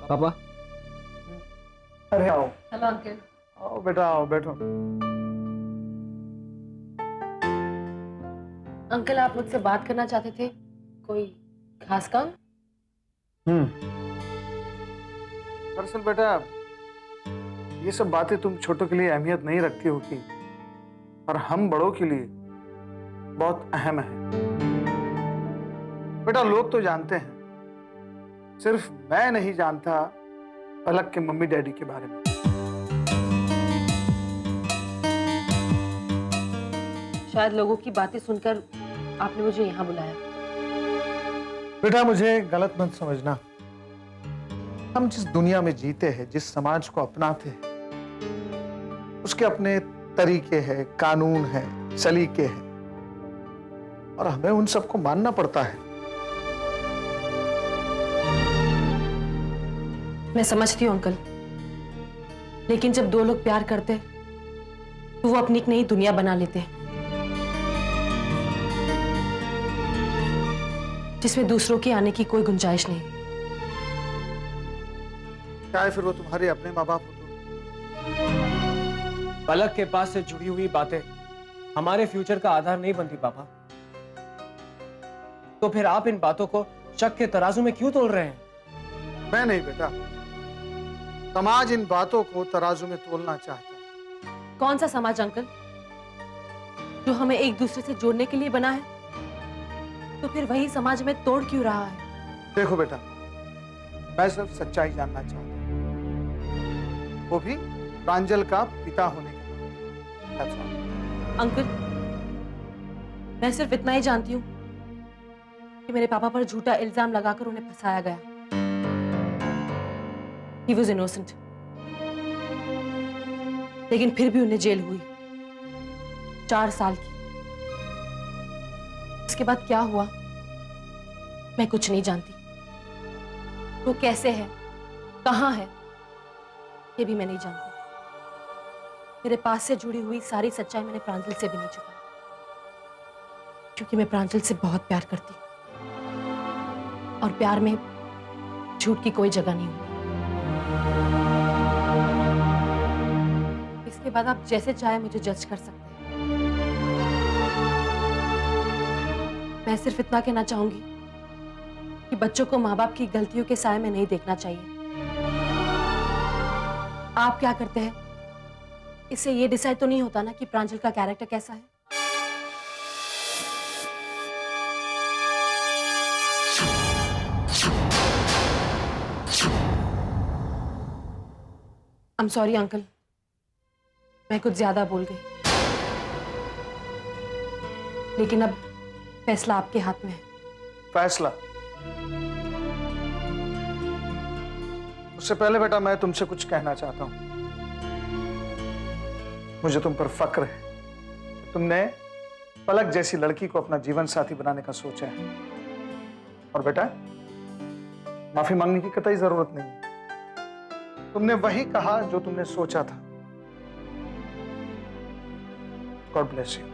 पापा। अरे आओ। Hello uncle. आओ बेटा, आओ बैठो। अंकल आप मुझसे बात करना चाहते थे, कोई खास काम? दरअसल बेटा, ये सब बातें तुम छोटों के लिए अहमियत नहीं रखती होगी, पर हम बड़ों के लिए बहुत अहम है। बेटा, लोग तो जानते हैं, सिर्फ मैं नहीं जानता पलक के मम्मी डैडी के बारे में। शायद लोगों की बातें सुनकर आपने मुझे यहाँ बुलाया। बेटा, मुझे गलत मत समझना। हम जिस दुनिया में जीते हैं, जिस समाज को अपनाते हैं, उसके अपने तरीके हैं, कानून हैं, सलीके हैं, और हमें उन सबको मानना पड़ता है। मैं समझती हूँ अंकल, लेकिन जब दो लोग प्यार करते तो वो अपनी एक नई दुनिया बना लेते हैं, जिसमें दूसरों के आने की कोई गुंजाइश नहीं। क्या है फिर वो तुम्हारे अपने माँ बाप हो तो? पलक के पास से जुड़ी हुई बातें हमारे फ्यूचर का आधार नहीं बनती पापा। तो फिर आप इन बातों को शक के तराजू में क्यों तोल रहे हैं? मैं नहीं बेटा, समाज इन बातों को तराजू में तोलना चाहता है। कौन सा समाज अंकल, जो हमें एक दूसरे से जोड़ने के लिए बना है? तो फिर वही समाज में तोड़ क्यों रहा है? देखो बेटा, मैं सिर्फ सच्चाई जानना चाहता हूँ, वो भी प्रांजल का पिता होने के नाते। अंकल, मैं सिर्फ इतना ही जानती हूँ कि मेरे पापा पर झूठा इल्जाम लगाकर उन्हें फंसाया गया। He was innocent. लेकिन फिर भी उन्हें जेल हुई 4 साल की। इसके बाद क्या हुआ मैं कुछ नहीं जानती। वो कैसे है, कहां है, ये भी मैं नहीं जानती। मेरे पास से जुड़ी हुई सारी सच्चाई मैंने प्रांजल से भी नहीं छुपाई, क्योंकि मैं प्रांजल से बहुत प्यार करती हूँ, और प्यार में झूठ की कोई जगह नहीं होती। इसके बाद आप जैसे चाहे मुझे जज कर सकते हैं। मैं सिर्फ इतना कहना चाहूंगी कि बच्चों को माँ बाप की गलतियों के साए में नहीं देखना चाहिए। आप क्या करते हैं, इससे ये डिसाइड तो नहीं होता ना कि प्रांजल का कैरेक्टर कैसा है। आई एम सॉरी अंकल, मैं कुछ ज्यादा बोल गई, लेकिन अब फैसला आपके हाथ में है। फैसला? उससे पहले बेटा, मैं तुमसे कुछ कहना चाहता हूं। मुझे तुम पर फक्र है, तुमने पलक जैसी लड़की को अपना जीवन साथी बनाने का सोचा है। और बेटा, माफी मांगने की कतई जरूरत नहीं है। तुमने वही कहा जो तुमने सोचा था। God bless you.